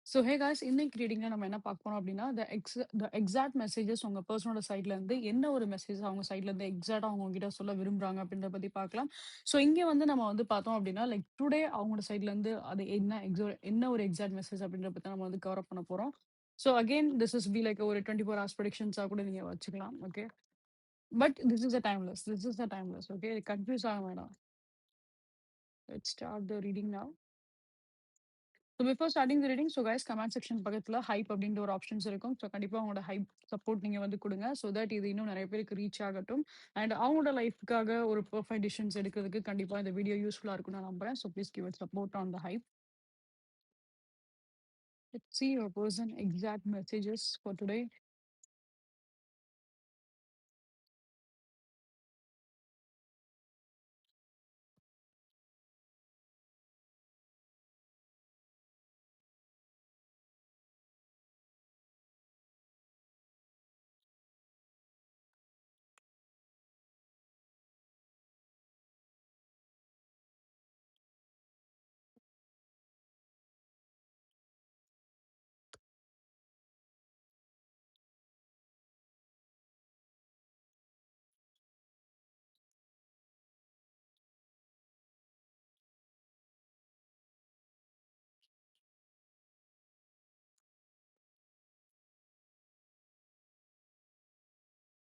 So hey guys இன்னைக்கு ரீடிங்ல நம்ம என்ன பார்க்க போறோம் அப்படின்னா, த எக்ஸாக்ட் மெசேஜஸ் உங்க பெர்சனோட சைட்ல இருந்து என்ன ஒரு மெசேஜ் அவங்க சைட்ல இருந்து எக்ஸாக்ட்டா அவங்க உங்ககிட்ட சொல்ல விரும்புறாங்க அப்படின்றத பத்தி பார்க்கலாம். ஸோ இங்க வந்து நம்ம வந்து பார்த்தோம் அப்படின்னா, லைக் டுடே அவங்களோட சைட்ல இருந்து அது என்ன ஒரு எக்ஸாக்ட் மெசேஜ் அப்படின்றத பத்தி நம்ம வந்து கவர் அப் பண்ண போறோம். So again this is like ஒரு 24 ஹார்ஸ் ப்ரெடிக்ஷன்ஸா கூட நீங்க வச்சுக்கலாம். Okay. But this is a timeless. Okay. Confuse ஆக வேணாம். Let's start the reading now. So before starting the reading, so guys comment section பக்கத்துல ஹைப் அப்படின்ற ஒரு ஆப்ஷன்ஸ் இருக்கும். ஸோ கண்டிப்பா உங்களோட ஹைப் சப்போர்ட் நீங்க வந்து குடுங்க. ஸோ தட் இது இன்னும் நெறைய பேருக்கு ரீச் ஆகட்டும். அண்ட் அவங்களோட லைஃப்க்காக ஒரு பெர்ஃபெக்ட் டிசிஷன்ஸ் எடுக்கிறதுக்கு கண்டிப்பா இந்த வீடியோ யூஸ்ஃபுல்லா இருக்கும்னு நான் நம்புறேன். So please give it support on the hype. Let's see your person exact messages for today.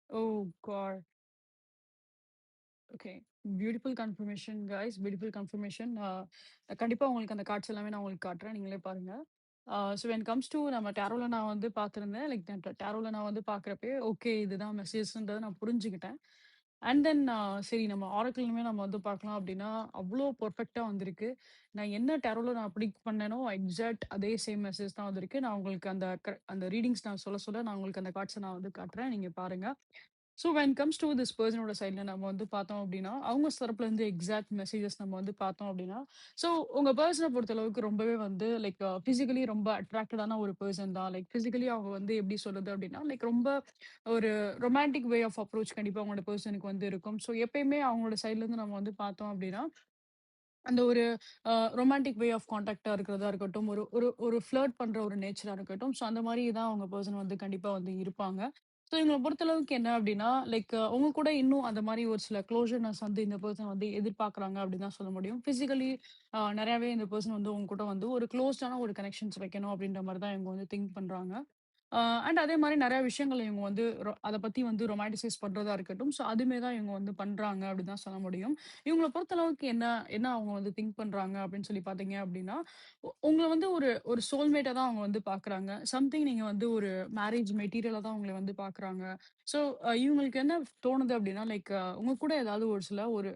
Oh God. Okay. Beautiful confirmation guys. Beautiful confirmation. கண்டிப்பா உங்களுக்கு அந்த கார்ட்ஸ் எல்லாமே நான் உங்களுக்கு காட்டுறேன். நீங்களே பாருங்க. ஸோ வென் கம்ஸ் டூ நம்ம டேரோல நான் வந்து பார்த்துருந்தேன். லைக் டேரோல நான் வந்து பார்க்குறப்பயே, ஓகே இதுதான் மெசேஜ்ன்றத நான் புரிஞ்சுக்கிட்டேன். அண்ட் தென் சரி நம்ம ஆரக்கிள்லுமே நம்ம வந்து பார்க்கலாம் அப்படின்னா, அவ்ளோ பெர்ஃபெக்ட்டா வந்திருக்கு. நான் என்ன டேரோல நான் ப்ரிடிக்ட் பண்ணேனோ, எக்ஸாக்ட் அதே சேம் மெசேஜ் தான் வந்திருக்கு. நான் உங்களுக்கு அந்த ரீடிங்ஸ் நான் சொல்ல சொல்ல நான் உங்களுக்கு அந்த கார்ட்ஸ நான் வந்து காட்டுறேன். நீங்க பாருங்க. So when comes to this பெர்சனோட சைட்ல நம்ம வந்து பார்த்தோம் அப்படின்னா, அவங்க தரப்புல இருந்து எக்ஸாக்ட் மெசேஜஸ் நம்ம வந்து பார்த்தோம் அப்படின்னா, ஸோ உங்க பெர்சன பொறுத்தளவுக்கு ரொம்பவே வந்து லைக் பிசிக்கலி ரொம்ப அட்ராக்டடான ஒரு பெர்சன் தான். லைக் பிசிக்கலி அவங்க வந்து எப்படி சொல்றது அப்படின்னா, லைக் ரொம்ப ஒரு ரொமான்டிக் வே ஆஃப் அப்ரோச் கண்டிப்பா அவங்களோட பெர்சனுக்கு வந்து இருக்கும். ஸோ எப்பயுமே அவங்களோட சைட்ல இருந்து நம்ம வந்து பார்த்தோம் அப்படின்னா, அந்த ஒரு ரொமான்டிக் வே ஆஃப் கான்டாக்ட்டா இருக்கிறதா இருக்கட்டும், ஒரு ஒரு ஒரு ஃப்ளர்ட் பண்ற ஒரு நேச்சரா இருக்கட்டும். ஸோ அந்த மாரி தான் அவங்க பெர்சன் வந்து கண்டிப்பா வந்து இருப்பாங்க. ஸோ இவங்கள பொறுத்தளவுக்கு என்ன அப்டின்னா, லைக் உங்க கூட இன்னும் அந்த மாரி ஒரு சில க்ளோஷர்னஸ் வந்து இந்த பெர்சன் வந்து எதிர்பார்க்குறாங்க அப்டின்னு தான் சொல்ல முடியும். பிசிக்கலி நெறையாவே இந்த பெர்சன் வந்து உங்க கூட வந்து ஒரு க்ளோஸ்டான ஒரு கனெக்ஷன்ஸ் வைக்கணும் அப்டின்ற மாரி தான் இவங்க வந்து திங்க் பண்றாங்க. அண்ட் அதே மாரி நெறைய விஷயங்கள் இவங்க வந்து அத பத்தி வந்து ரொமான்டிசைஸ் பண்றதா இருக்கட்டும். ஸோ அதுமே தான் இவங்க வந்து பண்றாங்க அப்டின்னு தான் சொல்ல முடியும். இவங்கள பொறுத்தளவுக்கு என்ன என்ன அவங்க வந்து திங்க் பண்றாங்க அப்படின்னு சொல்லி பார்த்தீங்க அப்படின்னா, உங்கள வந்து ஒரு ஒரு சோல்மேட்டா தான் அவங்க வந்து பார்க்குறாங்க. சம்திங் நீங்க வந்து ஒரு மேரேஜ் மெட்டீரியலா தான் உங்கள வந்து பார்க்குறாங்க. ஸோ இவங்களுக்கு என்ன தோணுது அப்படின்னா, லைக் உங்க கூட ஏதாவது ஒரு சில ஒரு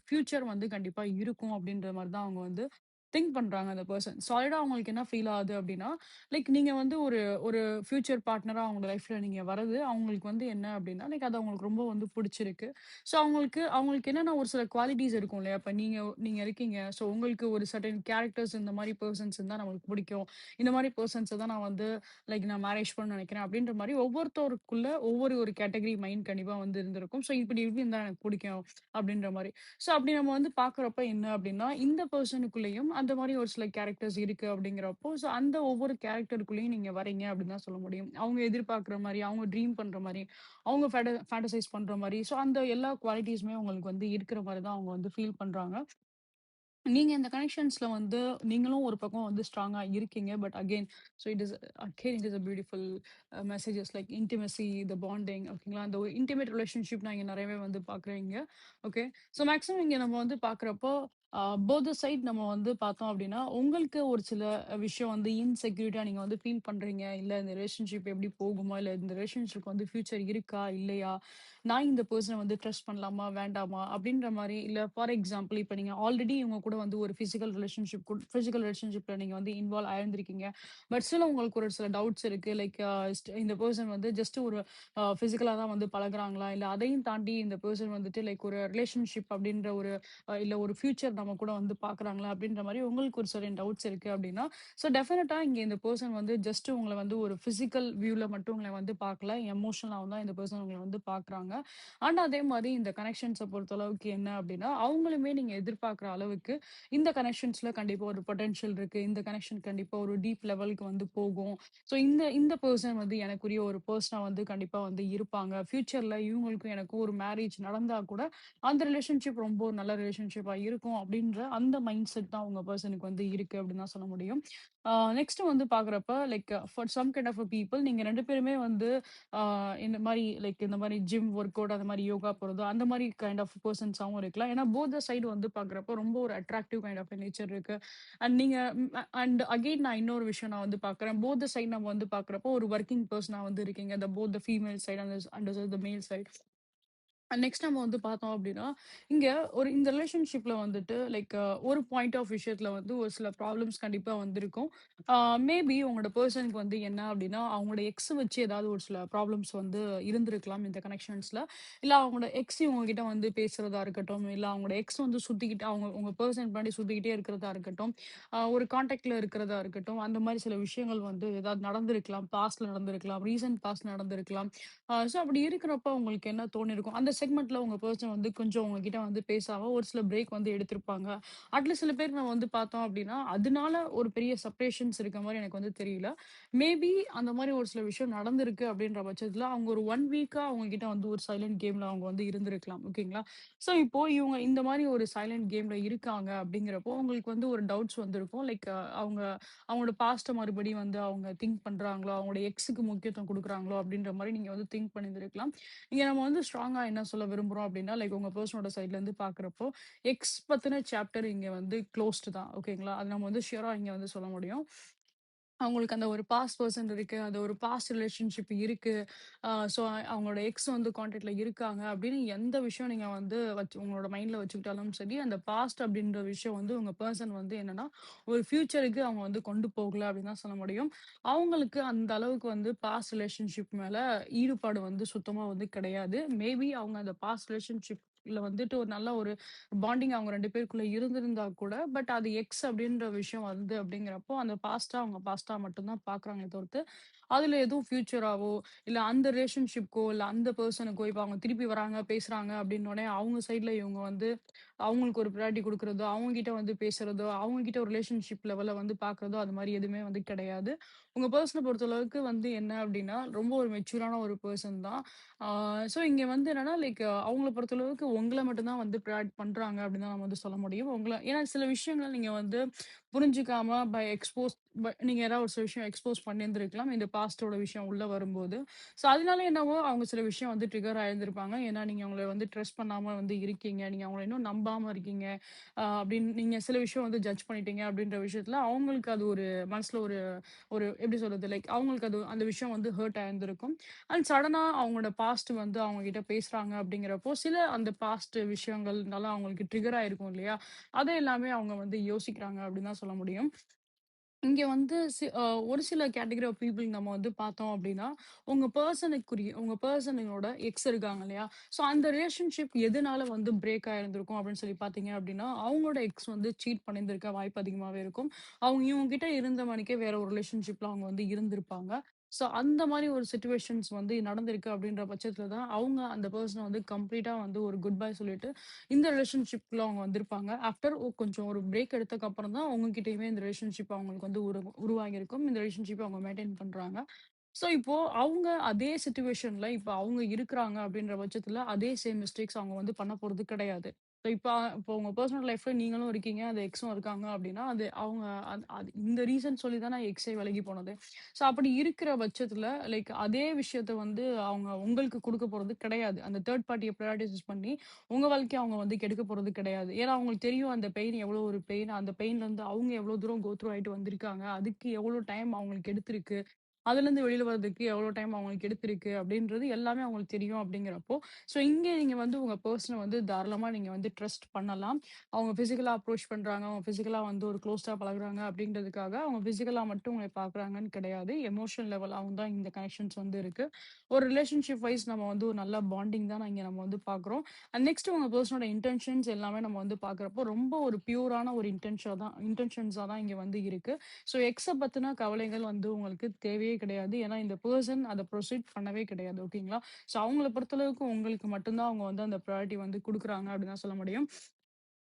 ஃபியூச்சர் வந்து கண்டிப்பா இருக்கும் அப்படின்ற மாரி தான் அவங்க வந்து திங்க் பண்றாங்க அந்த பெர்சன். சாலிடா அவங்களுக்கு என்ன ஃபீல் ஆகுது அப்படின்னா, லைக் நீங்க வந்து ஒரு ஒரு ஃபியூச்சர் பார்ட்னரா அவங்க லைஃப்ல நீங்க வரது, அவங்களுக்கு வந்து என்ன அப்படின்னா, லைக் அது அவங்களுக்கு ரொம்ப வந்து புடிச்சிருக்கு. ஸோ அவங்களுக்கு அவங்களுக்கு என்னன்னா ஒரு சில குவாலிட்டீஸ் இருக்கும் இல்லையா? இப்ப நீங்க நீங்க இருக்கீங்க. ஸோ உங்களுக்கு ஒரு சர்டைன் கேரக்டர்ஸ் இந்த மாரி பெர்சன்ஸ் இருந்தா நம்மளுக்கு பிடிக்கும். இந்த மாரி பெர்சன்ஸ தான் நான் வந்து லைக் நான் மேரேஜ் பண்ணணும்னு நெனைக்கிறேன். அப்படின்ற மாரி ஒவ்வொருத்தருக்குள்ள ஒவ்வொரு ஒரு கேட்டகரி மைண்ட் கண்டிப்பா வந்து இருந்திருக்கும். ஸோ இப்படி இப்படி இருந்தா எனக்கு பிடிக்கும் அப்படின்ற மாரி. ஸோ அப்படி நம்ம வந்து பார்க்குறப்ப என்ன அப்படின்னா, இந்த பெர்சனுக்குள்ளேயும் அந்த மாரி ஒரு சில கேரக்டர்ஸ் இருக்கு அப்படிங்கிறப்போ, ஸோ அந்த ஒவ்வொரு கேரக்டருக்குள்ளேயும் நீங்க வரீங்க அப்படின்னு தான் சொல்ல முடியும். அவங்க எதிர்பார்க்குற மாரி, அவங்க ட்ரீம் பண்ற மாரி, அவங்க ஃபேண்டசைஸ் பண்ற மாரி, ஸோ அந்த எல்லா குவாலிட்டீஸுமே உங்களுக்கு வந்து இருக்கிற மாரி தான் அவங்க வந்து ஃபீல் பண்றாங்க. நீங்க இந்த கனெக்ஷன்ஸ்ல வந்து நீங்களும் ஒரு பக்கம் வந்து ஸ்ட்ராங்கா இருக்கீங்க. But it is a beautiful messages like intimacy, the bonding ஓகேங்களா? அந்த ஒரு இன்டிமேட் ரிலேஷன்ஷிப் நான் இங்க நெறையவே வந்து பார்க்குறேன் இங்க. ஓகே. ஸோ மேக்ஸிமம் இங்க நம்ம வந்து பார்க்குறப்போ, போத் த சைட் நம்ம வந்து பார்த்தோம் அப்டின்னா, உங்களுக்கு ஒரு சில விஷயம் வந்து இன்செக்யூரிட்டியா நீங்க வந்து ஃபீல் பண்றீங்க. இல்ல இந்த ரிலேஷன்ஷிப் எப்படி போகுமா? இல்ல இந்த ரிலேஷன்ஷிப்க்கு வந்து ஃபியூச்சர் இருக்கா? இல்லையா? நான் இந்த பெர்சன வந்து ட்ரஸ்ட் பண்ணலாமா? வேண்டாமா? அப்படின்ற மாரி இல்ல ஃபார் எக்ஸாம்பிள் இப்ப நீங்க ஆல்ரெடி இவங்க கூட வந்து ஒரு பிசிக்கல் ரிலேஷன்ஷிப்ல நீங்க வந்து இன்வால்வ் ஆயிருந்திருக்கீங்க. பட் ஸ்டில் உங்களுக்கு ஒரு சில டவுட்ஸ் இருக்கு. லைக் இந்த பெர்சன் வந்து ஜஸ்ட் ஒரு பிசிக்கலா தான் வந்து பழகுறாங்களா? இல்ல அதையும் தாண்டி இந்த பெர்சன் வந்துட்டு லைக் ஒரு ரிலேஷன்ஷிப் அப்படின்ற ஒரு இல்ல ஒரு ஃபியூச்சர் நம்ம கூட வந்து பார்க்குறாங்களா? அப்படின்ற மாரி உங்களுக்கு ஒரு சர்டைன் டவுட்ஸ் இருக்கு அப்படின்னா, ஸோ டெஃபினட்டா இங்க இந்த பெர்சன் வந்து ஜஸ்ட் உங்கள வந்து ஒரு பிசிக்கல் வியூல மட்டும் உங்கள வந்து பார்க்கல. எமோஷனலாவும் தான் இந்த பெர்சன் உங்கள வந்து பார்க்குறாங்க. இருந்திருப்பாங்க. ஆனா, அதே மாரி இந்த கனெக்ஷன்ஸ பொறுத்தளவுக்கு என்ன அப்டின்னா, அவங்களுமே நீங்க எதிர்பார்க்குற அளவுக்கு இந்த கனெக்ஷன்ஸ்ல கண்டிப்பா ஒரு பொட்டன்ஷியல் இருக்கு. இந்த கனெக்ஷன் கண்டிப்பா ஒரு டீப் லெவலுக்கு வந்து போகும். ஸோ இந்த இந்த பெர்சன் வந்து எனக்குரிய ஒரு பெர்சனா வந்து கண்டிப்பா வந்து இருப்பாங்க. ஃபியூச்சர்ல இவங்களுக்கும் எனக்கும் ஒரு மேரேஜ் நடந்தா கூட, அந்த ரிலேஷன்ஷிப் ரொம்ப ஒரு நல்ல ரிலேஷன்ஷிப்பா இருக்கும் அப்டின்ற அந்த மைண்ட் செட் தான் உங்க பெர்சனுக்கு வந்து இருக்கு அப்டின்னு தான் சொல்ல முடியும். நெக்ஸ்ட் வந்து பார்க்குறப்ப like for some kind of people நீங்க 2 பேருமே வந்து ஆ இந்த மாரி லைக் இந்த மாரி ஜிம் ஒர்க் அவுட் அந்த மாரி யோகா போறது, அந்த மாரி கைண்ட் ஆஃப் பெர்சன்ஸாவும் இருக்கலாம். ஏன்னா போத் த சைடு வந்து பார்க்குறப்போ ரொம்ப ஒரு அட்ராக்டிவ் கைண்ட் ஆஃப் நேச்சர் இருக்கு. அண்ட் நீங்க அண்ட் அகைன் நான் இன்னொரு விஷயம் நான் வந்து பார்க்குறேன். போத் த சைடு நம்ம வந்து பார்க்குறப்போ ஒரு வொர்க்கிங் பெர்சனா வந்து இருக்கீங்க. Both the female side and the மேல் சைடு. நெக்ஸ்ட் நம்ம வந்து பார்த்தோம் அப்படின்னா, இங்க ஒரு இந்த ரிலேஷன்ஷிப்ல வந்துட்டு லைக் ஒரு பாயிண்ட் ஆஃப் விஷயத்துல வந்து ஒரு சில ப்ராப்ளம்ஸ் கண்டிப்பா வந்திருக்கும். மேபி உங்களோட பெர்சனுக்கு வந்து என்ன அப்படின்னா, அவங்களோட எக்ஸ் வச்சு ஏதாவது ஒரு சில ப்ராப்ளம்ஸ் வந்து இருந்திருக்கலாம் இந்த கனெக்ஷன்ஸ்ல. இல்ல அவங்களோட எக்ஸ் இவங்ககிட்ட வந்து பேசுறதா இருக்கட்டும், இல்ல அவங்களோட எக்ஸ் வந்து சுத்திக்கிட்டு உங்க பெர்சன் பின்னாடி சுத்திக்கிட்டே இருக்கிறதா இருக்கட்டும், ஒரு கான்டாக்ட்ல இருக்கிறதா இருக்கட்டும், அந்த மாரி சில விஷயங்கள் வந்து ஏதாவது நடந்திருக்கலாம். பாஸ்ட்ல நடந்திருக்கலாம். ரீசென்ட் பாஸ்ட்ல நடந்திருக்கலாம். ஸோ அப்படி இருக்கிறப்ப உங்களுக்கு என்ன தோணியிருக்கும்? அந்த செக்மெண்ட்ல உங்க பெர்சன் வந்து கொஞ்சம் உங்ககிட்ட வந்து பேசாம ஒரு சில பிரேக் வந்து எடுத்திருப்பாங்க. அட்லீஸ்ட் சில பேர் நம்ம வந்து பார்த்தோம் அப்படின்னா, அதனால ஒரு பெரிய செப்பரேஷன்ஸ் இருக்க மாரி எனக்கு வந்து தெரியல. மேபி அந்த மாரி ஒரு சில விஷயம் நடந்திருக்கு அப்படின்ற பட்சத்தில, அவங்க ஒரு 1 வீக்கா அவங்க கிட்ட வந்து ஒரு சைலன்ட் கேம்ல அவங்க வந்து இருந்திருக்கலாம். ஓகேங்களா? ஸோ இப்போ இவங்க இந்த மாரி ஒரு சைலன்ட் கேம்ல இருக்காங்க அப்படிங்கிறப்போ, உங்களுக்கு வந்து ஒரு டவுட்ஸ் வந்திருக்கும். லைக் அவங்க அவங்களோட பாஸ்ட்ட மறுபடியும் வந்து அவங்க திங்க் பண்றாங்களோ, அவங்களோட எக்ஸுக்கு முக்கியத்துவம் குடுக்குறாங்களோ அப்படின்ற மாரி நீங்க வந்து திங்க் பண்ணியிருந்திருக்கலாம். இங்க நம்ம வந்து ஸ்ட்ராங்கா என்ன சொல்ல விரும்புறோம் அப்படின்னா, லைக் உங்க பெர்சனோட சைட்லருந்து பார்க்குறப்போ, எக்ஸ் பத்தின சாப்டர் இங்க வந்து குளோஸ்டு தான். ஓகேங்களா? அது நம்ம வந்து ஷூரா இங்க வந்து சொல்ல முடியும். அவங்களுக்கு அந்த ஒரு பாஸ்ட் பெர்சன் இருக்கு. அந்த ஒரு பாஸ்ட் ரிலேஷன்ஷிப் இருக்கு. ஸோ அவங்களோட எக்ஸ் வந்து கான்டாக்ட்ல இருக்காங்க அப்படின்னு எந்த விஷயம் நீங்க வந்து உங்களோட மைண்ட்ல வச்சுக்கிட்டாலும் சரி, அந்த பாஸ்ட் அப்படின்ற விஷயம் வந்து உங்க பெர்சன் வந்து என்னன்னா, ஒரு ஃபியூச்சருக்கு அவங்க வந்து கொண்டு போகல அப்படின்னு தான் சொல்ல முடியும். அவங்களுக்கு அந்த அளவுக்கு வந்து பாஸ்ட் ரிலேஷன்ஷிப் மேல ஈடுபாடு வந்து சுத்தமா வந்து கிடையாது. மேபி அவங்க அந்த பாஸ்ட் ரிலேஷன்ஷிப்ல வந்துட்டு ஒரு நல்ல ஒரு பாண்டிங் அவங்க 2 பேருக்குள்ள இருந்திருந்தா கூட, பட் அது எக்ஸ் அப்படின்ற விஷயம் வருது அப்படிங்கிறப்போ, அந்த பாஸ்ட்டா அவங்க பாஸ்ட்டா மட்டும் தான் பார்க்குறாங்களே தவிர்த்து, அதுல எதுவும் ஃபியூச்சராவோ, இல்ல அந்த ரிலேஷன்ஷிப்க்கோ, இல்ல அந்த பெர்சனுக்கோ இப்ப அவங்க திருப்பி வராங்க, பேசுறாங்க அப்படின்னோனே, அவங்க சைட்ல இவங்க வந்து அவங்களுக்கு ஒரு ப்ரையாரிட்டி குடுக்குறதோ, அவங்க கிட்ட வந்து பேசுறதோ, அவங்க கிட்ட ஒரு ரிலேஷன்ஷிப் லெவல்ல வந்து பார்க்குறதோ, அது மாரி எதுவுமே வந்து கிடையாது. உங்க பெர்சன பொறுத்தளவுக்கு வந்து என்ன அப்படின்னா, ரொம்ப ஒரு மெச்சூரான ஒரு பெர்சன் தான். ஆ ஸோ இங்க வந்து என்னன்னா, லைக் அவங்கள பொறுத்தளவுக்கு உங்கள மட்டும் தான் வந்து ப்ரையாரிட்டி பண்றாங்க அப்படின்னு தான் நம்ம வந்து சொல்ல முடியும். ஏன்னா சில விஷயங்கள் நீங்க வந்து புரிஞ்சுக்காம நீங்க ஏதாவது ஒரு சில விஷயம் எக்ஸ்போஸ் பண்ணியிருந்திருக்கலாம். இந்த பாஸ்ட்டோட விஷயம் உள்ள வரும்போது. ஸோ அதனால என்னவோ அவங்க சில விஷயம் வந்து ட்ரிகர் ஆயிருந்திருப்பாங்க. ஏன்னா நீங்க அவங்கள வந்து ட்ரஸ்ட் பண்ணாம வந்து இருக்கீங்க. நீங்க அவங்கள இன்னும் நம்பாம இருக்கீங்க. அப்படின்னு நீங்க சில விஷயம் வந்து ஜட்ஜ் பண்ணிட்டீங்க அப்படின்ற விஷயத்துல அவங்களுக்கு அது ஒரு மனசுல ஒரு ஒரு எப்படி சொல்றது? லைக் அவங்களுக்கு அது அந்த விஷயம் வந்து ஹர்ட் ஆயிருந்திருக்கும். அண்ட் சடனா அவங்களோட பாஸ்ட் வந்து அவங்க கிட்ட பேசுறாங்க அப்படிங்கிறப்போ, சில அந்த பாஸ்ட் விஷயங்கள்னால அவங்களுக்கு ட்ரிகர் ஆயிருக்கும் இல்லையா? அத எல்லாமே அவங்க வந்து யோசிக்கிறாங்க அப்படின்னு தான் சொல்ல முடியும். இங்க வந்து ஒரு சில கேட்டகரி ஆஃப் பீப்பிள் நம்ம வந்து பார்த்தோம் அப்படின்னா, உங்க பெர்சனோட எக்ஸ் இருக்காங்க இல்லையா? ஸோ அந்த ரிலேஷன்ஷிப் எதனால வந்து பிரேக் ஆயிருந்திருக்கும் அப்படின்னு சொல்லி பார்த்தீங்க அப்படின்னா, அவங்களோட எக்ஸ் வந்து சீட் பண்ணியிருந்திருக்க வாய்ப்பு அதிகமாவே இருக்கும். அவங்க இவங்க கிட்ட இருந்த மாணிக்கே வேற ஒரு ரிலேஷன்ஷிப்ல அவங்க வந்து இருந்திருப்பாங்க. ஸோ அந்த மாரி ஒரு சிச்சுவேஷன்ஸ் வந்து நடந்திருக்கு அப்படின்ற பட்சத்தில தான், அவங்க அந்த பெர்சன வந்து கம்ப்ளீட்டா வந்து ஒரு குட் பை சொல்லிட்டு இந்த ரிலேஷன்ஷிப்குள்ள அவங்க வந்திருப்பாங்க. ஆஃப்டர் கொஞ்சம் ஒரு பிரேக் எடுத்ததுக்கு அப்புறம் தான் உங்ககிட்டயுமே இந்த ரிலேஷன்ஷிப் அவங்களுக்கு வந்து உருவாகியிருக்கும். இந்த ரிலேஷன்ஷிப்ப அவங்க மெயின்டெயின் பண்றாங்க. ஸோ இப்போ அவங்க அதே சிச்சுவேஷன்ல இப்ப அவங்க இருக்கிறாங்க அப்படின்ற பட்சத்துல, அதே சேம் மிஸ்டேக்ஸ் அவங்க வந்து பண்ண போறது கிடையாது. ஸோ இப்போ உங்க பெர்சனல் லைஃப்ல நீங்களும் இருக்கீங்க, அந்த எக்ஸும் இருக்காங்க அப்படின்னா, அது அவங்க அது இந்த ரீசன் சொல்லி தானே எக்ஸே விலகி போனது. ஸோ அப்படி இருக்கிற பட்சத்துல லைக் அதே விஷயத்த வந்து அவங்க உங்களுக்கு குடுக்க போறது கிடையாது. அந்த தேர்ட் பார்ட்டிய பிரையாரிடைஸ் பண்ணி உங்க வாழ்க்கைய அவங்க வந்து கெடுக்க போறது கிடையாது. ஏன்னா அவங்களுக்கு தெரியும் அந்த பெயின் எவ்வளோ ஒரு பெயின். அந்த பெயின்லருந்து அவங்க எவ்வளோ தூரம் கோ த்ரூ ஆயிட்டு வந்திருக்காங்க. அதுக்கு எவ்வளோ டைம் அவங்களுக்கு எடுத்திருக்கு. அதுலருந்து வெளில வரதுக்கு எவ்வளோ டைம் அவங்களுக்கு எடுத்திருக்கு அப்படின்றது எல்லாமே அவங்களுக்கு தெரியும் அப்படிங்கிறப்போ, ஸோ இங்க நீங்க வந்து உங்க பெர்சன வந்து தாராளமா நீங்க வந்து ட்ரஸ்ட் பண்ணலாம். அவங்க பிசிக்கலா அப்ரோச் பண்றாங்க. அவங்க பிசிக்கலா வந்து ஒரு குளோஸ்டா பழகுறாங்க அப்படின்றதுக்காக, அவங்க பிசிக்கலா மட்டும் உங்கள பார்க்குறாங்கன்னு கிடையாது. எமோஷனல் லெவலாவும் தான் இந்த கனெக்ஷன்ஸ் வந்து இருக்கு. ஒரு ரிலேஷன்ஷிப் வைஸ் நம்ம வந்து ஒரு நல்ல பாண்டிங் தான் இங்க நம்ம வந்து பார்க்குறோம். அண்ட் நெக்ஸ்ட் உங்க பெர்சனோட இன்டென்ஷன்ஸ் எல்லாமே நம்ம வந்து பார்க்குறப்போ, ரொம்ப ஒரு பியூரான ஒரு இன்டென்ஷன்ஸா தான் இங்க வந்து இருக்கு. ஸோ எக்ஸ பத்தின கவலைகள் வந்து உங்களுக்கு தேவையே கிடையாது. ஏன்னா இந்த பெர்சன் அத ப்ரொசீட் பண்ணவே கிடையாது. ஓகேங்களா? ஸோ அவங்கள பொறுத்தளவுக்கு உங்களுக்கு மட்டும் தான் அவங்க வந்து அந்த ப்ரையாரிட்டி வந்து குடுக்குறாங்க அப்படின்னு தான் சொல்ல முடியும்.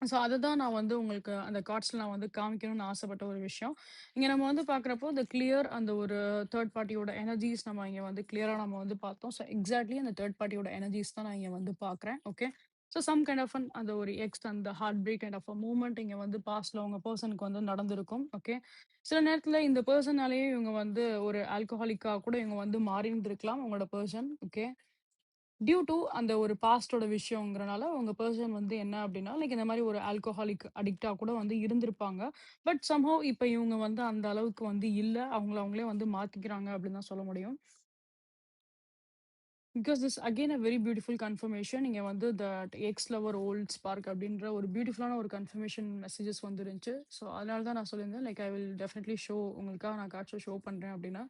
ஸோ அததான் நான் வந்து உங்களுக்கு அந்த கார்ட்ஸ்ல நான் வந்து காமிக்கணும்னு ஆசைப்பட்ட ஒரு விஷயம். இங்க நம்ம வந்து பார்க்குறப்போ, இந்த கிளியர் அந்த ஒரு தேர்ட் பார்ட்டியோட எனர்ஜிஸ் நம்ம இங்க வந்து கிளியரா நம்ம வந்து பார்த்தோம். ஸோ எக்ஸாக்ட்லி அந்த தேர்ட் பார்ட்டியோட எனர்ஜிஸ் தான் நான் இங்க வந்து பார்க்குறேன். Okay. So some kind of அந்த ஒரு அந்த heartbreak kind of movement இங்க வந்து பாஸ்ட்ல உங்க பெர்சனுக்கு வந்து நடந்திருக்கும். ஓகே. சில நேரத்துல இந்த பெர்சனாலேயே இவங்க வந்து ஒரு ஆல்கஹாலிக்கா கூட இவங்க வந்து மாறியிருந்திருக்கலாம் உங்களோட பெர்சன். ஓகே. டியூ டூ அந்த ஒரு பாஸ்ட்டோட விஷயம்ங்கிறனால, உங்க பெர்சன் வந்து என்ன அப்டின்னா, லைக் இந்த மாரி ஒரு ஆல்கஹாலிக் அடிக்ட்டா கூட வந்து இருந்திருப்பாங்க. பட் சம்ஹவ் இப்ப இவங்க வந்து அந்த அளவுக்கு வந்து இல்ல. அவங்கள அவங்களே வந்து மாத்திக்கிறாங்க அப்டின்னு தான் சொல்ல முடியும். Because this again very beautiful confirmation. நீங்க வந்து that ex lover old spark அப்படின்ற ஒரு பியூட்டிஃபுல்லான ஒரு கன்ஃபர்மேஷன் மெசேஜஸ் வந்துருந்துச்சு. ஸோ அதனால தான் நான் சொல்லியிருந்தேன். லைக் ஐ வில் டெஃபினெட்லி உங்களுக்காக நான் கார்ட்ஸ ஷோ பண்றேன் அப்படின்னா.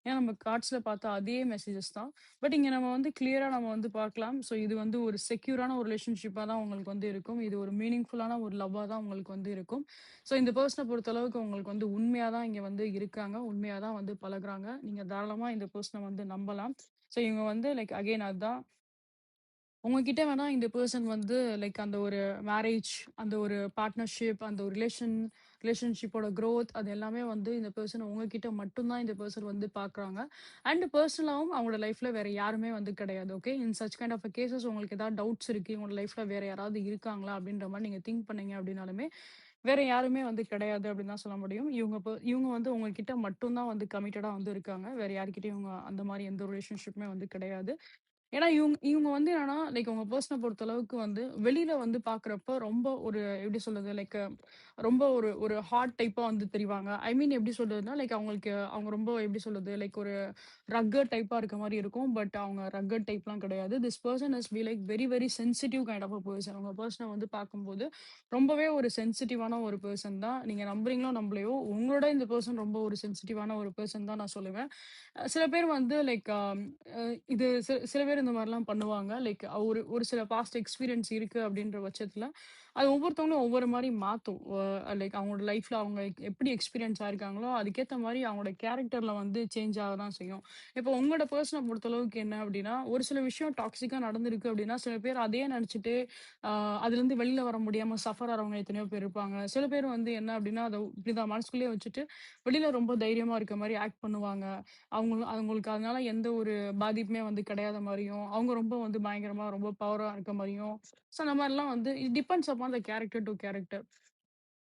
ஏன்னா நம்ம கார்ட்ஸ்ல பார்த்த அதே மெசேஜஸ் தான். பட் இங்க நம்ம வந்து கிளியரா நம்ம வந்து பார்க்கலாம். ஸோ இது வந்து ஒரு செக்யூரான ஒரு ரிலேஷன்ஷிப்பா தான் உங்களுக்கு வந்து இருக்கும். இது ஒரு மீனிங்ஃபுல்லான ஒரு லவ்வா தான் உங்களுக்கு வந்து இருக்கும். ஸோ இந்த பெர்சன பொறுத்தளவுக்கு உங்களுக்கு வந்து உண்மையா தான் இங்க வந்து இருக்காங்க. உண்மையா தான் வந்து பழகுறாங்க. நீங்க தாராளமா இந்த பெர்சன வந்து நம்பலாம். ஸோ இவங்க வந்து லைக் அகைன் அதான். உங்ககிட்ட வேணா இந்த பெர்சன் வந்து லைக் அந்த ஒரு மேரேஜ், அந்த ஒரு பார்ட்னர்ஷிப், அந்த ஒரு ரிலேஷன்ஷிப்போட குரோத் அது எல்லாமே வந்து இந்த பெர்சன் உங்ககிட்ட மட்டும் தான் இந்த பெர்சன் வந்து பார்க்குறாங்க. அண்ட் பெர்சனலாவும் அவங்களோட லைஃப்ல வேற யாருமே வந்து கிடையாது. Okay. In such kind of cases உங்களுக்கு ஏதாவது டவுட்ஸ் இருக்கு. உங்களோட லைஃப்ல வேற யாராவது இருக்காங்களா? அப்படின்ற மாரி நீங்க திங்க் பண்ணீங்க அப்படின்னாலுமே, வேற யாருமே வந்து கிடையாது அப்படின்னு தான் சொல்ல முடியும். இவங்க வந்து உங்ககிட்ட மட்டும் தான் வந்து கமிட்டடா வந்து இருக்காங்க. வேற யார்கிட்டயும் இவங்க அந்த மாரி எந்த ஒரு ரிலேஷன்ஷிப்புமே வந்து கிடையாது. ஏன்னா இவங்க இவங்க வந்து என்னன்னா, லைக் உங்க பெர்சன பொறுத்தளவுக்கு வந்து வெளியில வந்து பார்க்குறப்ப ரொம்ப ஒரு எப்படி சொல்றது? லைக் ரொம்ப ஒரு ஒரு ஹாட் டைப்பா வந்து தெரிவாங்க. ஐ மீன் எப்படி சொல்றதுன்னா, லைக் அவங்க ரொம்ப எப்படி சொல்றது? லைக் ஒரு ரக்கட் டைப்பா இருக்க மாரி இருக்கும். பட் அவங்க ரக்கட் டைப்லாம் கிடையாது. This person is like very very sensitive kind of person. உங்க பெர்சன வந்து பார்க்கும்போது ரொம்பவே ஒரு சென்சிட்டிவான ஒரு பெர்சன் தான். நீங்க நம்புறீங்களோ நம்பலையோ, உங்களோட இந்த பெர்சன் ரொம்ப ஒரு சென்சிட்டிவான ஒரு பெர்சன் தான் நான் சொல்லுவேன். சில பேர் வந்து லைக் இது சில பேர் இந்த மாரிலாம் பண்ணுவாங்க. லைக் ஒரு ஒரு சில பாஸ்ட் எக்ஸ்பீரியன்ஸ் இருக்கு அப்படின்ற பட்சத்துல, அது ஒவ்வொருத்தவங்களும் ஒவ்வொரு மாரி மாத்தும். லைக் அவங்களோட லைஃப்ல அவங்க எப்படி எக்ஸ்பீரியன்ஸ் ஆயிருக்காங்களோ, அதுக்கேத்த மாரி அவங்களோட கேரக்டர்ல வந்து சேஞ்ச் ஆக தான் செய்யும். இப்போ உங்களோட பெர்சன பொறுத்தளவுக்கு என்ன அப்படின்னா, ஒரு சில விஷயம் டாக்ஸிக்கா நடந்திருக்கு அப்படின்னா, சில பேர் அதையே நெனச்சுட்டு, அ அதுலருந்து வெளில வர முடியாம சஃபர் ஆறவங்க எத்தனையோ பேர் இருப்பாங்க. சில பேர் வந்து என்ன அப்படின்னா, அத இப்படிதான் மனசுக்குள்ளேயே வச்சுட்டு, வெளில ரொம்ப தைரியமா இருக்க மாரி ஆக்ட் பண்ணுவாங்க. அவங்களுக்கு அதனால எந்த ஒரு பாதிப்புமே வந்து கிடையாத மாரியும், அவங்க ரொம்ப வந்து பயங்கரமா ரொம்ப பவரா இருக்க மாரியும், ஸோ அந்த மாரிலாம் வந்து it depends upon the character to character.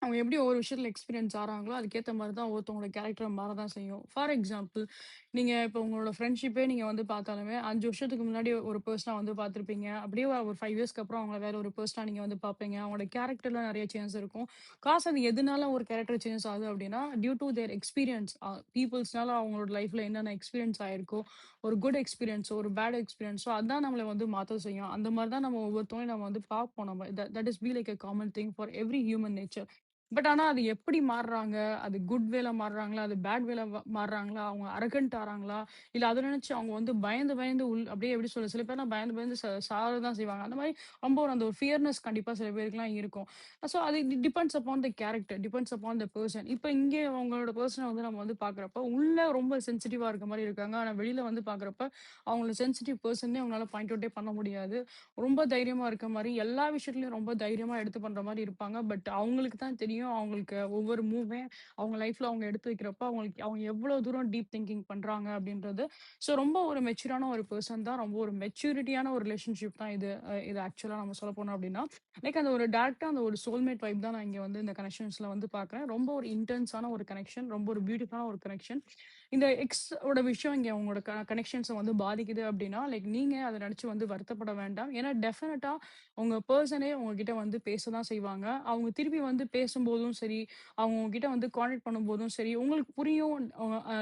அவங்க எப்படி ஒவ்வொரு விஷயத்துல எக்ஸ்பீரியன்ஸ் ஆறாங்களோ, அதுக்கேத்த மாரி தான் ஒவ்வொருத்தவங்களோட கேரக்டர் மாறதான் செய்யும். ஃபார் எக்ஸாம்பிள், நீங்க இப்ப உங்களோட ஃப்ரெண்ட்ஷிப்பே நீங்க வந்து பார்த்தாலுமே, 5 வருஷத்துக்கு முன்னாடி ஒரு பெர்சனா வந்து பார்த்திருப்பீங்க. அப்படியே ஒரு 5 இயர்ஸ்க்கு அப்புறம் அவங்கள வேற ஒரு பெர்சனா நீங்க வந்து பார்ப்பீங்க. அவங்களோட கேரக்டர்ல நெறைய சேஞ்சஸ் இருக்கும். அது எதுனால ஒரு கேரக்டர் சேஞ்சஸ் ஆகுது அப்படின்னா, டியூ டூ தேர் எக்ஸ்பீரியன்ஸ். பீப்பிள்ஸ்னால அவங்களோட லைஃப்ல என்னென்ன எக்ஸ்பீரியன்ஸ் ஆயிருக்கோ, ஒரு குட் எக்ஸ்பீரியன்ஸோ, ஒரு பேட் எக்ஸ்பீரியன்ஸோ அதான் நம்மள வந்து மாத்த செய்யும். அந்த மாரி தான் நம்ம ஒவ்வொருத்தவங்களையும் நம்ம வந்து பார்ப்போம் நம்ம. That is like a common thing for every human nature. But ஆனா அது எப்படி மாறுறாங்க? அது குட் வேல மாறுறாங்களா? அது பேட் வேல மாறுறாங்களா? அவங்க அரகன்ட் ஆறாங்களா? இல்ல அத நினைச்சு அவங்க வந்து பயந்து பயந்து அப்படியே எப்படி சொல்றது? சில பேர்லாம் பயந்து பயந்து சாக தான் செய்வாங்க. அந்த மாரி ரொம்ப ஒரு அந்த ஒரு ஃபியர்னஸ் கண்டிப்பா சில பேருக்குலாம் இருக்கும். அது depends upon the character, depends upon the person. இப்ப இங்கே உங்களோட பெர்சன வந்து நம்ம வந்து பார்க்குறப்ப, உள்ள ரொம்ப சென்சிட்டிவா இருக்க மாரி இருக்காங்க. ஆனா வெளியில வந்து பார்க்குறப்ப, அவங்கள சென்சிட்டிவ் பெர்சன்னே உங்களால பாயிண்ட் அவுட்டே பண்ண முடியாது. ரொம்ப தைரியமா இருக்க மாரி, எல்லா விஷயத்துலயும் ரொம்ப தைரியமா எடுத்து பண்ற மாரி இருப்பாங்க. பட் அவங்களுக்கு தான் தெரியும். அவங்களுக்கு ஒவ்வொரு மூவே அவங்க லைஃப்ல அவங்க எடுத்து வைக்கிறப்ப, அவங்க எவ்வளோ தூரம் டீப் திங்கிங் பண்றாங்க அப்படின்றது. ஸோ ரொம்ப ஒரு மெச்சூரான ஒரு பெர்சன் தான். ரொம்ப ஒரு மெச்சூரிட்டியான ஒரு ரிலேஷன்ஷிப் தான் இது. இது ஆக்சுவலா நம்ம சொல்ல போனோம் அப்படின்னா. லைக் அந்த ஒரு டைரக்ட்டா அந்த ஒரு சோல்மேட் வைப் தான் நான் இங்க வந்து இந்த கனெக்ஷன்ஸ்ல வந்து பார்க்குறேன். ரொம்ப ஒரு இன்டென்ஸான ஒரு கனெக்ஷன். ரொம்ப ஒரு பியூட்டிஃபுல்லான ஒரு கனெக்ஷன். இந்த எக்ஸ் ஓட விஷயம் இங்க உங்களோட கனெக்ஷன்ஸ வந்து பாதிக்குது அப்படின்னா, லைக் நீங்க அத நெனச்சு வந்து வருத்தப்பட வேண்டாம். ஏன்னா டெஃபினட்டா உங்க பெர்சனே உங்ககிட்ட வந்து பேச தான் செய்வாங்க. அவங்க திருப்பி வந்து பேசும்போதும் சரி, அவங்க உங்ககிட்ட வந்து கான்டாக்ட் பண்ணும்போதும் சரி, உங்களுக்கு புரியும்.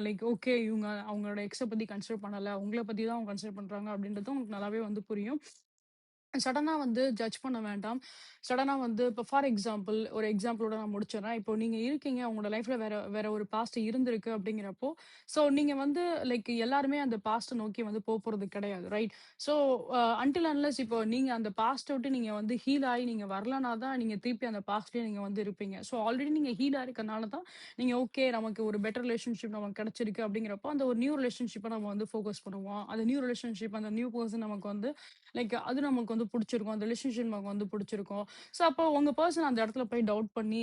லைக் ஓகே இவங்க அவங்களோட எக்ஸ பத்தி கன்சிடர் பண்ணல. உங்கள பத்தி தான் அவங்க கன்சிடர் பண்றாங்க அப்படின்றது உங்களுக்கு நல்லாவே வந்து புரியும். சடனா வந்து ஜட்ஜ் பண்ண வேண்டாம். சடனா வந்து இப்போ ஃபார் எக்ஸாம்பிள் ஒரு எக்ஸாம்பிளோட நான் முடிச்சுர்றேன். இப்போ நீங்க இருக்கீங்க. உங்களோட லைஃப்ல வேற வேற ஒரு பாஸ்ட் இருந்திருக்கு அப்படிங்கிறப்போ, ஸோ நீங்க வந்து லைக் எல்லாருமே அந்த பாஸ்ட்ட நோக்கி வந்து போப்போறது கிடையாது. ரைட்? ஸோ அன்டில் அன்லெஸ் இப்போ நீங்க அந்த பாஸ்ட்ட விட்டு நீங்க வந்து ஹீல் ஆயி நீங்க வரலனா தான் நீங்க திருப்பி அந்த பாஸ்ட்லயே நீங்க வந்து இருப்பீங்க. ஸோ ஆல்ரெடி நீங்க ஹீல் ஆயிருக்கனால தான் நீங்க ஓகே நமக்கு ஒரு பெட்டர் ரிலேஷன்ஷிப் நமக்கு கிடைச்சிருக்கு அப்படிங்கிறப்போ, அந்த ஒரு நியூ ரிலேஷன்ஷிப்ப நம்ம வந்து ஃபோக்கஸ் பண்ணுவோம். அந்த நியூ ரிலேஷன்ஷிப் அந்த நியூ பெர்சன் நமக்கு வந்து லைக் அது நமக்கு வந்து புடிச்சிருக்கும். அந்த ரிலேஷன்ஷிப் நமக்கு வந்து புடிச்சிருக்கும். ஸோ, அப்போ உங்க பெர்சன் அந்த இடத்துல போய் டவுட் பண்ணி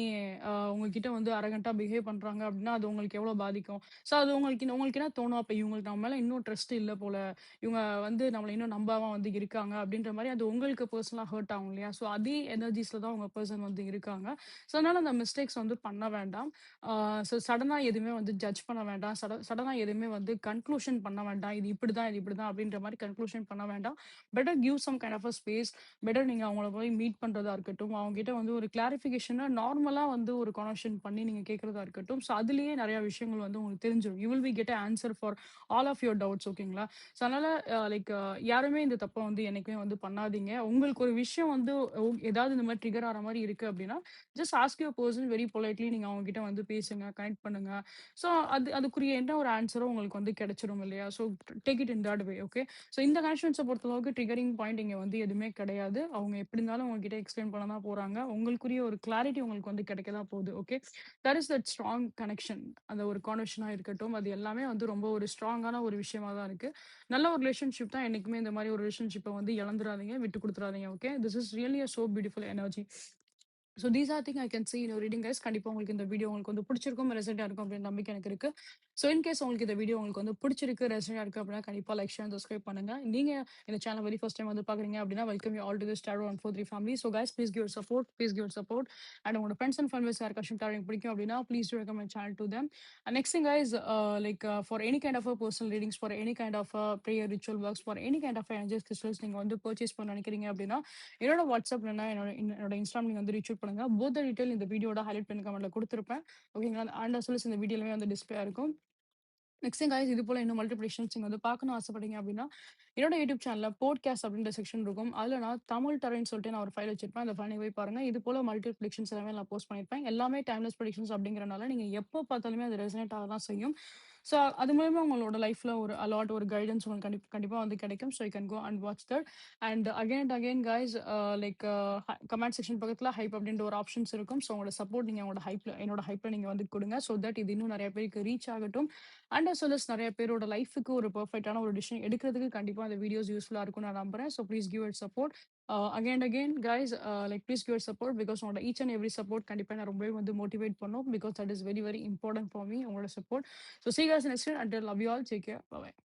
உங்ககிட்ட வந்து அரகன்ட்டா பிஹேவ் பண்றாங்க அப்டின்னா, அது உங்களுக்கு எவ்வளோ பாதிக்கும்? ஸோ, அது உங்களுக்கு என்ன தோணும்? அப்ப இவங்களுக்கு நம்ம மேல இன்னும் ட்ரஸ்ட் இல்ல போல. இவங்க வந்து நம்மள இன்னும் நம்பாம வந்து இருக்காங்க அப்டின்ற மாரி அது உங்களுக்கு பெர்சனலா ஹர்ட் ஆகும் இல்லையா? ஸோ, அதே எனர்ஜிஸ்ல தான் உங்க பெர்சன் வந்து இருக்காங்க. ஸோ, அதனால அந்த மிஸ்டேக்ஸ் வந்து பண்ண வேண்டாம். ஆ ஸோ, சடனா எதுவுமே வந்து ஜட்ஜ் பண்ண வேண்டாம். சடனா எதுவுமே வந்து கன்க்ளூஷன் பண்ண வேண்டாம். இது இப்படிதான் அப்டின்ற மாரி கன்க்ளூஷன் பண்ண வேண்டாம். Better give some kind of a space. Better நீங்க அவங்கள போய் மீட் பண்றதா இருக்கட்டும். அவங்க கிட்ட வந்து ஒரு கிளாரிஃபிகேஷனா நார்மலா வந்து ஒரு கன்வர்சேஷன் பண்ணி நீங்க கேட்கறதா இருக்கட்டும். ஸோ அதிலேயே நெறைய விஷயங்கள் வந்து உங்களுக்கு தெரிஞ்சிரும். You will be get a answer for all of your doubts ஓகேங்களா? ஸோ அதனால லைக் யாருமே இந்த தப்ப வந்து என்னைக்குமே வந்து பண்ணாதீங்க. உங்களுக்கு ஒரு விஷயம் வந்து ஏதாவது இந்த மாரி ட்ரிகர் ஆற மாரி இருக்கு அப்டின்னா, just ask your person very politely நீங்க அவங்க கிட்ட வந்து பேசுங்க, கனெக்ட் பண்ணுங்க. ஸோ அதுக்குரிய என்ன ஒரு ஆன்சரும் உங்களுக்கு வந்து கிடைச்சிரும் இல்லையா? So take it in that way okay. So இந்த கனெக்ஷன்ஸ பொறுத்தளவுக்கு ட்ரிகரிங் பாயிண்ட் இங்க வந்து எதுவுமே கிடையாது. அவங்க எப்படி இருந்தாலும் உங்ககிட்ட எக்ஸ்பிளைன் பண்ண தான் போறாங்க. உங்களுக்குரிய ஒரு கிளாரிட்டி உங்களுக்கு வந்து கிடைக்க தான் போகுது. Okay. That is that strong connection. அந்த ஒரு கான்வர்சேஷனா இருக்கட்டும். அது எல்லாமே வந்து ரொம்ப ஒரு ஸ்ட்ராங்கான ஒரு விஷயமா தான் இருக்கு. நல்ல ஒரு ரிலேஷன்ஷிப் தான் என்னைக்குமே இந்த மாரி ஒரு ரிலேஷன்ஷிப்ப வந்து இழந்துராதீங்க. விட்டு குடுத்துறாதீங்க. Okay. This is really a so beautiful energy. So these are thing I can see in your reading guys. கண்டிப்பா உங்களுக்கு இந்த வீடியோ உங்களுக்கு வந்து பிடிச்சிருக்கும், ரெசல்ட்டா இருக்கும் அப்படின்னு நம்பிக்கை எனக்கு இருக்கு. ஸோ இன் கேஸ் உங்களுக்கு இந்த வீடியோ உங்களுக்கு வந்து பிடிச்சிருக்கு, ரெசல்ட்டா இருக்கு அப்படின்னா கண்டிப்பா லைக், ஷேர், சப்ஸ்கிரைப் பண்ணுங்க. நீங்க இந்த சேனல் வெரி ஃபர்ஸ்ட் டைம் வந்து பாக்குறீங்க அப்படின்னா welcome you all to this tarot 143 family. So guys please give support, please give support. And உங்களோட ஃப்ரெண்ட்ஸ் அண்ட் ஃபேமிலிஸ் யாருக்காச்சும் டாரோ பிடிக்கும் அப்படின்னா please to recommend channel to them. Next thing guys for any kind of personal readings, for any kind of prayer ritual works, for any kind of energies crystals நீங்க வந்து purchase பண்ண நினைக்கிறீங்க அப்படின்னா என்னோட WhatsApp இல்லைன்னா என்னோட இன்ஸ்டாம் நீங்க வந்து ரீச் அவுட் பண்ணுங்க. போத் த டீடைல் இந்த வீடியோட ஹைலைட் பண்ணி கமெண்ட்ல கொடுத்துருப்பேன். ஓகேங்களா? அண்ட் அஸ் வெல் அஸ் இந்த வீடியோலயே வந்து டிஸ்பிளே இருக்கும். நெக்ஸ்ட் கைஸ் இது போல இன்னும் மல்டிபிளிகேஷன்ஸ் நீங்க வந்து பார்க்கணும் ஆசைப்பட்டீங்க அப்படின்னா என்னோட யூடியூப் சேனல்ல போட்காஸ்ட் அப்படின்ற செக்ஷன் இருக்கும். அதுல நான் தமிழ் தரேன்னு சொல்லிட்டு நான் ஒரு ஃபைல் வச்சிருப்பேன். அந்த ஃபைலை போய் பாருங்க. இது போல மல்டிபிளிகேஷன்ஸ் எல்லாமே நான் போஸ்ட் பண்ணியிருப்பேன். எல்லாமே டைம்லெஸ் ப்ரெடிக்ஷன்ஸ் அப்படிங்கிறனால நீங்க எப்போ பார்த்தாலுமே அது ரெசனேட் ஆக தான் செய்யும். ஸோ அது மூலமா உங்களோட லைஃப்ல ஒரு அலாட் ஒரு கைடன்ஸ் உங்களுக்கு கண்டிப்பா வந்து கிடைக்கும். So you can go and watch that. And again guys like comment section பக்கத்துல ஹைப் அப்படின்ற ஒரு ஆப்ஷன்ஸ் இருக்கும். ஸோ உங்களோட சப்போர்ட் நீங்க உங்களோட ஹைப்ல என்னோட ஹைப்ல நீங்க வந்து கொடுங்க. ஸோ தட் இது இன்னும் நிறைய பேருக்கு ரீச் ஆகட்டும். அண்ட் அஸ் வெல் அஸ் நிறைய பேரோட லைஃப்க்கு ஒரு பெர்ஃபெக்ட்டான ஒரு டிசிஷன் எடுக்கிறதுக்கு கண்டிப்பா அந்த வீடியோஸ் யூஸ்ஃபுல்லா இருக்கும்னு நான் நம்புறேன். So please give it support. Again guys like please give it support because உங்களோட ஈச் அண்ட் எவ்ரி சப்போர்ட் கண்டிப்பா நான் ரொம்பவே வந்து மோட்டிவேட் பண்ணும். Because that is very very important for me உங்களோட support. So see you guys next time. Until love you all. Take care. Bye bye.